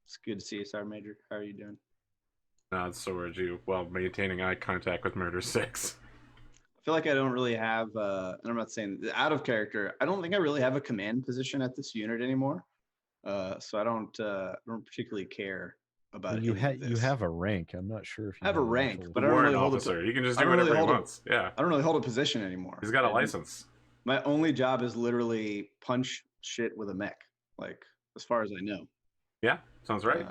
it's good to see you, Sergeant Major. How are you doing? Nods towards you while maintaining eye contact with Murder 6. I feel like I don't really have, and I'm not saying out of character, I don't think I really have a command position at this unit anymore. So I don't particularly care about You any of this. have a rank. I'm not sure if you I have a an rank, actual- but I don't Warrant really hold officer. You can just I do don't whatever really he hold a- wants. Yeah. I don't really hold a position anymore. He's got a And license. My only job is literally punch shit with a mech, like as far as I know. Yeah, sounds right.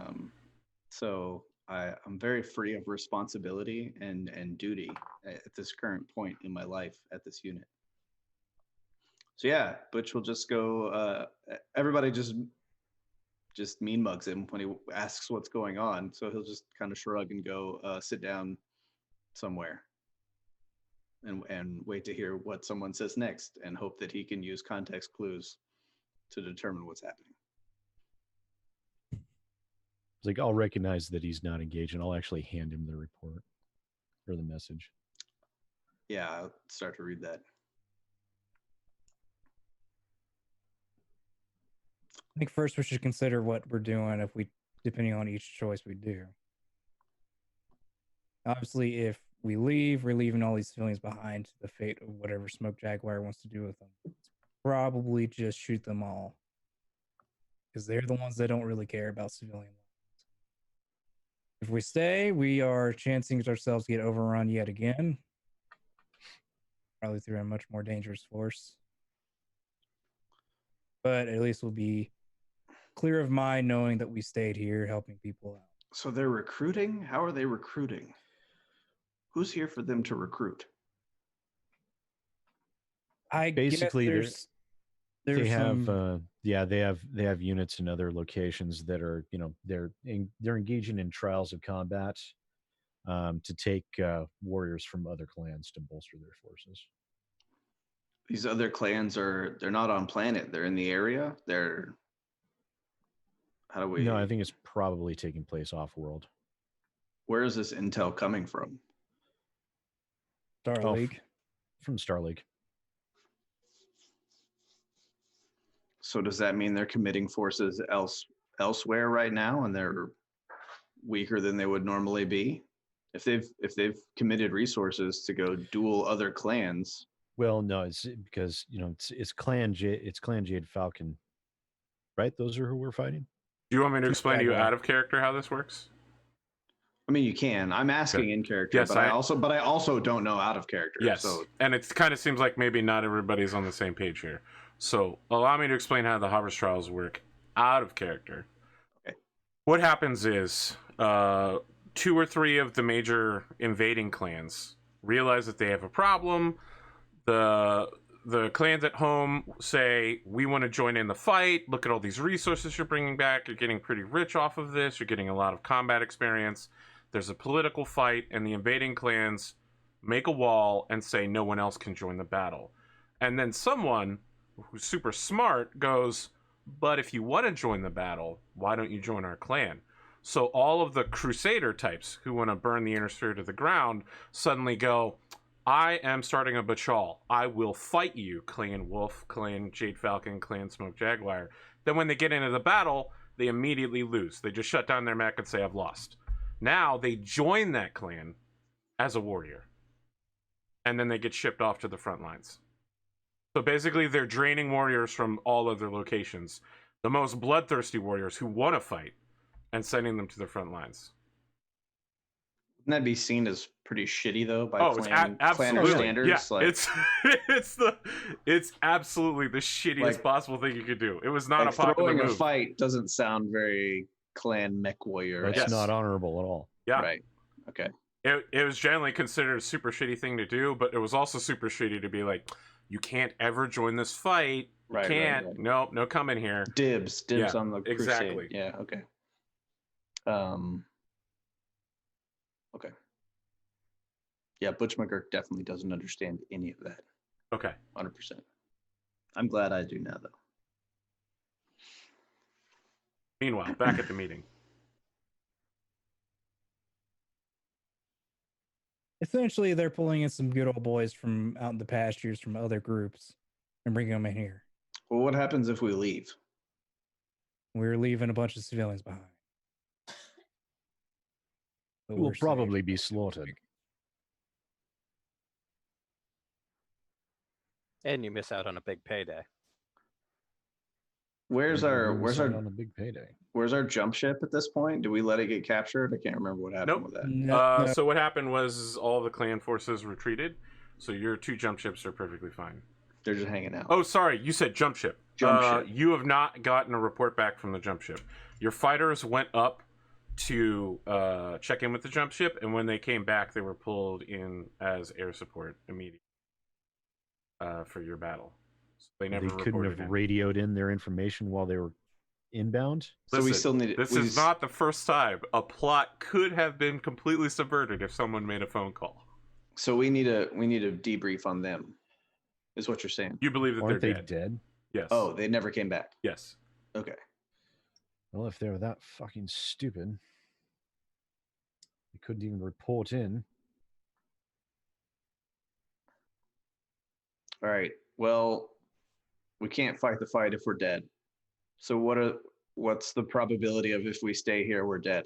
So I'm very free of responsibility and duty at this current point in my life at this unit. So yeah, Butch will just go. Everybody just mean mugs him when he asks what's going on. So he'll just kind of shrug and go sit down somewhere and wait to hear what someone says next and hope that he can use context clues to determine what's happening. It's like I'll recognize that he's not engaged, and I'll actually hand him the report or the message. Yeah, I'll start to read that. I think first we should consider what we're doing depending on each choice we do. Obviously, if we leave, we're leaving all these civilians behind to the fate of whatever Smoke Jaguar wants to do with them. Probably just shoot them all. Because they're the ones that don't really care about civilian lives. If we stay, we are chancing ourselves to get overrun yet again. Probably through a much more dangerous force. But at least we'll be clear of mind knowing that we stayed here helping people out. So they're recruiting? How are they recruiting? Who's here for them to recruit? I Basically, guess they there's have some, they have units in other locations that are they're engaging in trials of combat. to take warriors from other clans to bolster their forces. These other clans they're not on planet. They're in the area. How do we? No, I think it's probably taking place off-world. Where is this intel coming from? Star Oh, League. From Star League. So does that mean they're committing forces elsewhere right now, and they're weaker than they would normally be? If they've committed resources to go duel other clans. Well, no, it's because it's Clan Jade Falcon, right? Those are who we're fighting. Do you want me to explain to you Jaguar. out of character how this works? I mean, you can. I'm asking in character, Yes, but I also don't know out of character. Yes, So and it kind of seems like maybe not everybody's on the same page here. So allow me to explain how the Harvest Trials work out of character. Okay. What happens is 2 or 3 of the major invading clans realize that they have a problem. The clans at home say, we want to join in the fight. Look at all these resources you're bringing back. You're getting pretty rich off of this. You're getting a lot of combat experience. There's a political fight, and the invading clans make a wall and say no one else can join the battle. And then someone who's super smart goes, but if you want to join the battle, why don't you join our clan? So all of the crusader types who want to burn the inner sphere to the ground suddenly go, I am starting a Bachal. I will fight you, Clan Wolf, Clan Jade Falcon, Clan Smoke Jaguar. Then when they get into the battle, they immediately lose. They just shut down their mech and say, I've lost. Now they join that clan as a warrior. And then they get shipped off to the front lines. So basically they're draining warriors from all other locations. The most bloodthirsty warriors who want to fight and sending them to the front lines. wouldn't that be seen as pretty shitty though by absolutely planner standards? Yeah, Like, it's absolutely the shittiest Like- possible thing you could do. It was not like a popular throwing move. a fight doesn't sound very clan mech warrior. That's Yes. not honorable at all. Yeah, Right. Okay. it was generally considered a super shitty thing to do, but it was also super shitty to be like, you can't ever join this fight. You Right, can't. right. No coming here. Dibs Yeah, on the crusade. exactly. Yeah. Okay. Okay. Yeah, Butch McGurk definitely doesn't understand any of that. Okay. 100%. I'm glad I do now, though. Meanwhile, back at the meeting. Essentially, they're pulling in some good old boys from out in the pastures from other groups and bringing them in here. Well, what happens if we leave? We're leaving a bunch of civilians behind. But We'll we're safe. probably be slaughtered. And you miss out on a big payday. Where's our on a big payday? where's our jump ship at this point? Do we let it get captured? I can't remember what happened Nope. with that. No, So what happened was all the clan forces retreated. So your 2 jump ships are perfectly fine. They're just hanging out. Oh, sorry, you said jump ship. Jump ship. You have not gotten a report back from the jump ship. Your fighters went up to check in with the jump ship, and when they came back, they were pulled in as air support immediately for your battle. So they never They couldn't reported have in. radioed in their information while they were inbound. So we Listen, still need This we is just- not the first time a plot could have been completely subverted if someone made a phone call. So we need a debrief on them. Is what you're saying? You believe that Aren't they're they dead? dead? Yes. Oh, they never came back. yes. Okay. Well, if they were that fucking stupid, they couldn't even report in. All right. Well, we can't fight the fight if we're dead. So what's the probability of if we stay here we're dead?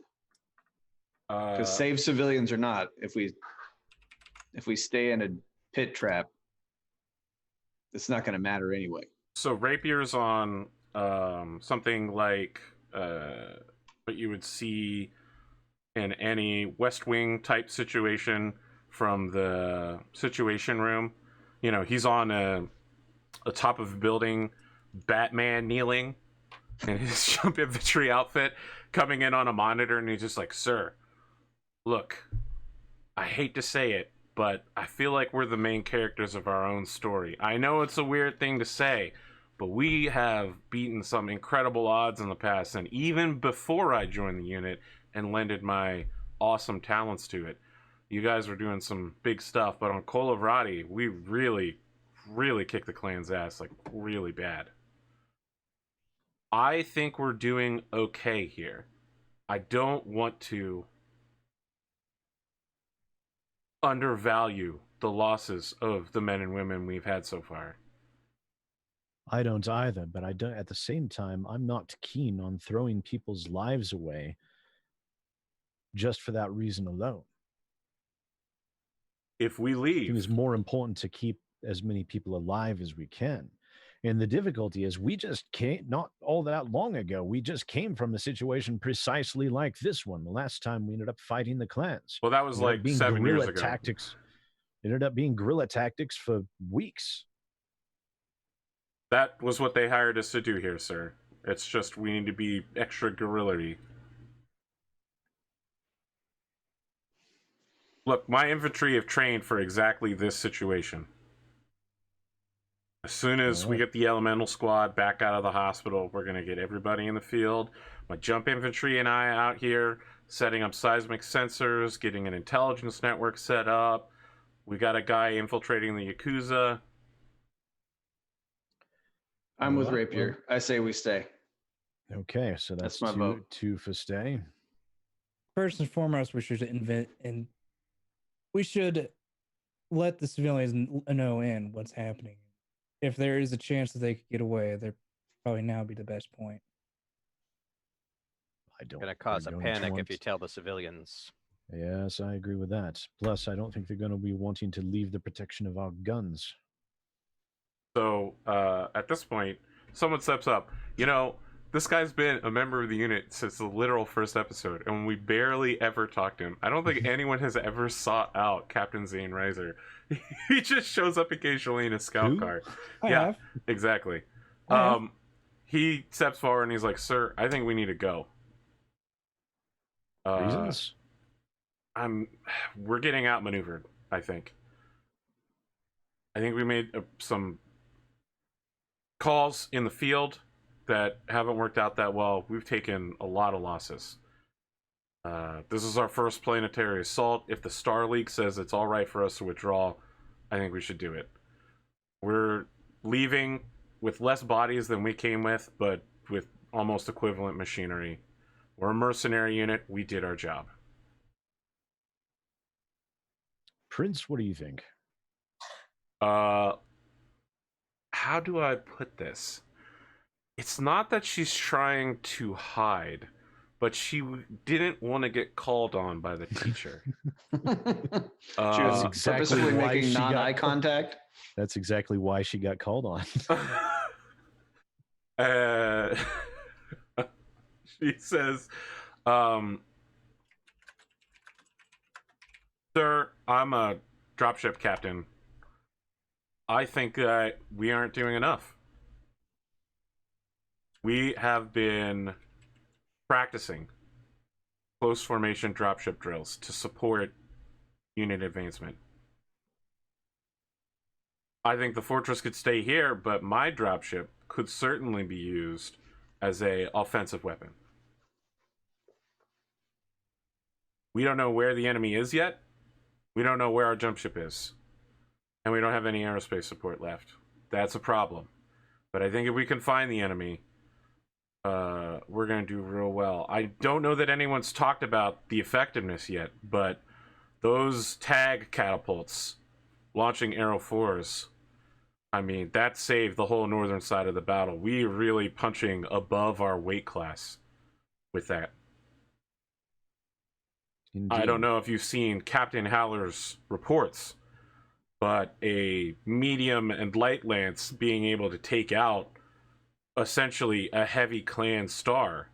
Because save civilians or not, if we stay in a pit trap, it's not going to matter anyway. So rapiers on something like what you would see in any West Wing type situation from the Situation Room. You know, he's on a top of a building, Batman kneeling in his jump infantry outfit, coming in on a monitor, and he's just like, "Sir, look, I hate to say it, but I feel like we're the main characters of our own story. I know it's a weird thing to say, but we have beaten some incredible odds in the past, and even before I joined the unit and lended my awesome talents to it, you guys were doing some big stuff, but on Kolovrati, we really, really kicked the clan's ass, like really bad. I think we're doing okay here. I don't want to undervalue the losses of the men and women we've had so far. I don't either, but I don't. At the same time, I'm not keen on throwing people's lives away just for that reason alone. If we I think leave, it's more important to keep as many people alive as we can. And the difficulty is we just came, not all that long ago, we just came from a situation precisely like this one. The last time we ended up fighting the clans. well, that was Ended up like being 7 years guerrilla ago. tactics. It ended up being guerrilla tactics for weeks. That was what they hired us to do here, sir. It's just we need to be extra guerrilla-y. Look, my infantry have trained for exactly this situation. As soon as we get the elemental squad back out of the hospital, we're going to get everybody in the field. My jump infantry and I out here setting up seismic sensors, getting an intelligence network set up. We got a guy infiltrating the Yakuza. I'm with Well, Rapier. I say we stay. Okay, so that's That's my vote. two for stay. First and foremost, we should we should let the civilians know in what's happening. If there is a chance that they could get away, there probably now be the best point. I don't. Going to cause a they're going to panic want- if you tell the civilians. Yes, I agree with that. Plus, I don't think they're going to be wanting to leave the protection of our guns. So, at this point, someone steps up. You know, this guy's been a member of the unit since the literal first episode, and we barely ever talked to him. I don't think anyone has ever sought out Captain Zane Reiser. He just shows up occasionally in a scout Who? car. I Yeah. have. Exactly. I have. He steps forward and he's like, "Sir, I think we need to go." Reasons? We're getting outmaneuvered, I think. I think we made some calls in the field that haven't worked out that well. We've taken a lot of losses. This is our first planetary assault. If the Star League says it's all right for us to withdraw, I think we should do it. We're leaving with less bodies than we came with, but with almost equivalent machinery. We're a mercenary unit. We did our job. Prince, what do you think? How do I put this? It's not that she's trying to hide, but she didn't want to get called on by the teacher. She was exactly purposefully why making she got non-eye called. contact. That's exactly why she got called on. She says, "Sir, I'm a dropship captain. I think that we aren't doing enough. We have been practicing close formation dropship drills to support unit advancement. I think the fortress could stay here, but my dropship could certainly be used as a offensive weapon. We don't know where the enemy is yet. We don't know where our jump ship is. And we don't have any aerospace support left. That's a problem. But I think if we can find the enemy, we're going to do real well. I don't know that anyone's talked about the effectiveness yet, but those tag catapults launching Arrow 4s, I mean, that saved the whole northern side of the battle. We really punching above our weight class with that. Indeed. I don't know if you've seen Captain Haller's reports, but a medium and light lance being able to take out essentially a heavy clan star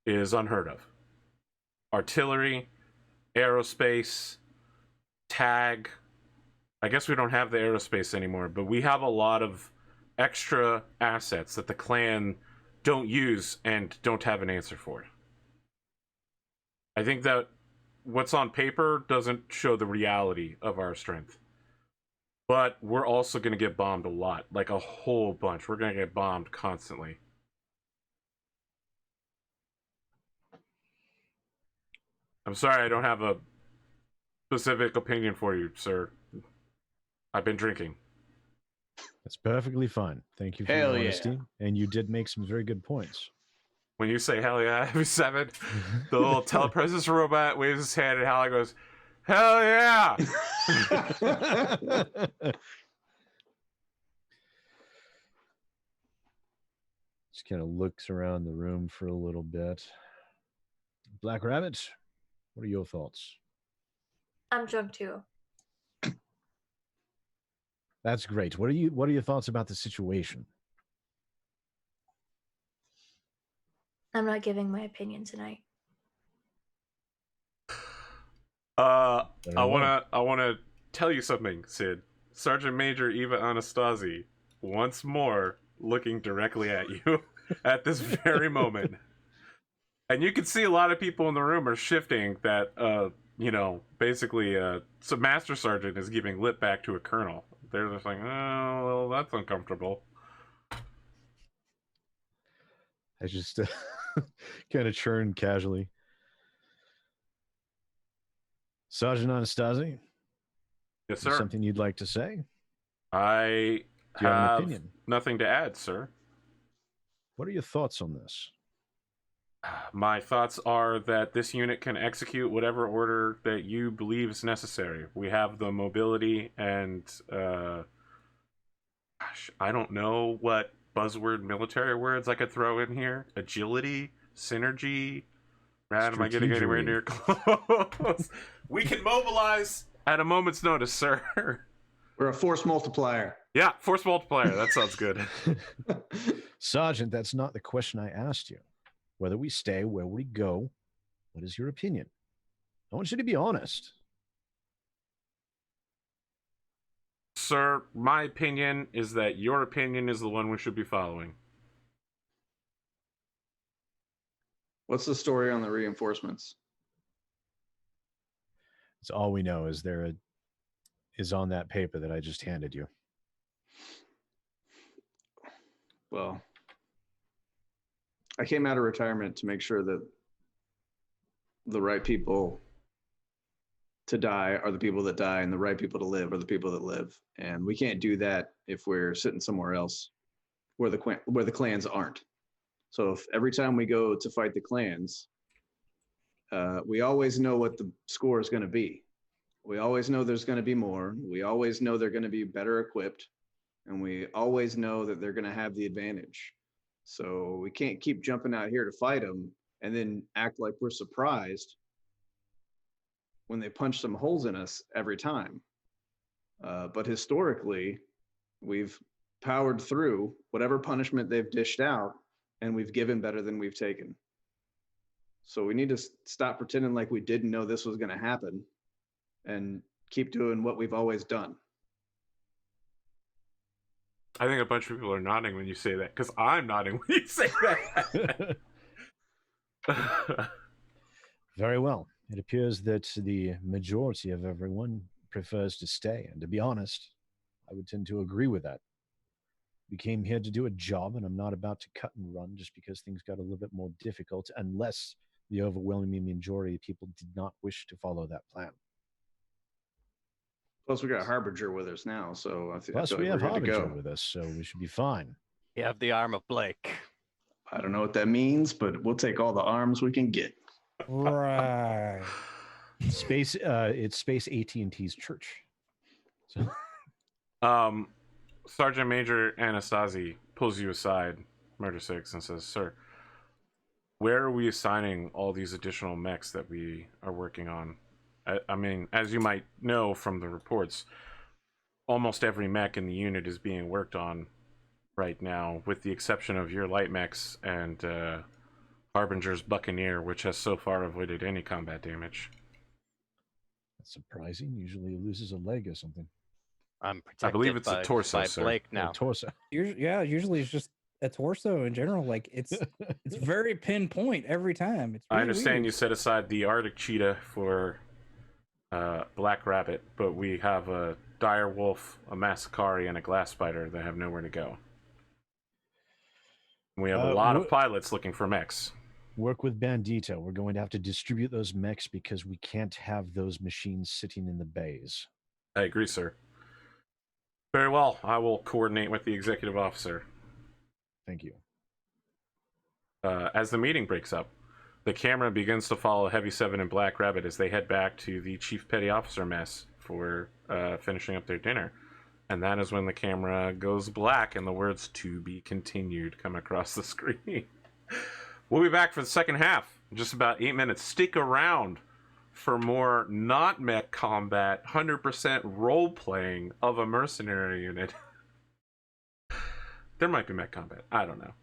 is unheard of. Artillery, aerospace, tag. I guess we don't have the aerospace anymore, but we have a lot of extra assets that the clan don't use and don't have an answer for. I think that what's on paper doesn't show the reality of our strength. But we're also going to get bombed a lot, like a whole bunch. We're going to get bombed constantly. I'm sorry I don't have a specific opinion for you, sir. I've been drinking. That's perfectly fine. Thank you for Hell your yeah. honesty. And you did make some very good points. When you say hell yeah, every 7, the little telepresence robot waves his hand and Hallie goes, hell yeah! Just kind of looks around the room for a little bit. Black Rabbit, what are your thoughts? I'm drunk too. That's great. What are your thoughts about the situation? I'm not giving my opinion tonight. I Very well. wanna tell you something, Sid. Sergeant Major Eva Anastasi, once more looking directly at you at this very moment. And you can see a lot of people in the room are shifting that, basically, so Master Sergeant is giving lip back to a colonel. They're just like, oh, well, that's uncomfortable. I just kind of churned casually. Sergeant Anastasi, Yes, is there sir. something you'd like to say? I Do you have an have opinion? nothing to add, sir. What are your thoughts on this? My thoughts are that this unit can execute whatever order that you believe is necessary. We have the mobility and, I don't know what buzzword military words I could throw in here. Agility, synergy. Brad, am I getting anywhere near close? We can mobilize at a moment's notice, sir. We're a force multiplier. Yeah, force multiplier. That sounds good. Sergeant, that's not the question I asked you. Whether we stay, where we go, what is your opinion? I want you to be honest. Sir, my opinion is that your opinion is the one we should be following. What's the story on the reinforcements? It's all we know is is on that paper that I just handed you. Well, I came out of retirement to make sure that the right people to die are the people that die, and the right people to live are the people that live. And we can't do that if we're sitting somewhere else where the clans aren't. So if every time we go to fight the clans, we always know what the score is going to be. We always know there's going to be more. We always know they're going to be better equipped, and we always know that they're going to have the advantage. So we can't keep jumping out here to fight them and then act like we're surprised when they punch some holes in us every time. But historically, we've powered through whatever punishment they've dished out, and we've given better than we've taken. So we need to stop pretending like we didn't know this was going to happen and keep doing what we've always done. I think a bunch of people are nodding when you say that, because I'm nodding when you say that. Very well. It appears that the majority of everyone prefers to stay. And to be honest, I would tend to agree with that. We came here to do a job, and I'm not about to cut and run just because things got a little bit more difficult, unless the overwhelming majority of people did not wish to follow that plan. Plus, we got Harbinger with us now, so I think Plus, we like have we're good to Harbinger go. with us, so we should be fine. You have the arm of Blake. I don't know what that means, but we'll take all the arms we can get. Right. Space, it's Space AT&T's church. So, Sergeant Major Anastasi pulls you aside, Murder 6, and says, "Sir, where are we assigning all these additional mechs that we are working on? I mean, as you might know from the reports, almost every mech in the unit is being worked on right now, with the exception of your light mechs and Harbinger's Buccaneer, which has so far avoided any combat damage." that's surprising. Usually it loses a leg or something. I'm protected I believe it's a torso, by sir. Blake Oh, now. torso. Usually it's just a torso in general. Like it's very pinpoint every time. It's I really understand weird. you set aside the Arctic cheetah for Black Rabbit, but we have a dire wolf, a Masakari, and a glass spider that have nowhere to go. We have a lot of pilots looking for mechs. Work with Bandito. We're going to have to distribute those mechs because we can't have those machines sitting in the bays. I agree, sir. Very well. I will coordinate with the executive officer. Thank you. As the meeting breaks up, the camera begins to follow Heavy 7 and Black Rabbit as they head back to the Chief Petty Officer mess for finishing up their dinner. And that is when the camera goes black and the words "to be continued" come across the screen. We'll be back for the second half in just about 8 minutes. Stick around for more not mech combat, 100% role playing of a mercenary unit. There might be mech combat. I don't know.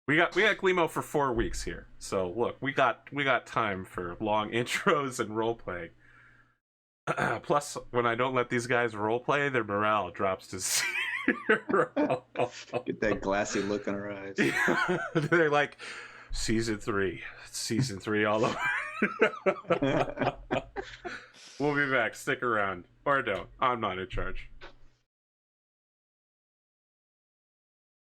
We got Glimo for 4 weeks here, so look, we got time for long intros and role playing. Plus, when I don't let these guys role play, their morale drops to 0. Get that glassy look in her eyes. They're like, season 3 all over. We'll be back. Stick around, or don't. I'm not in charge.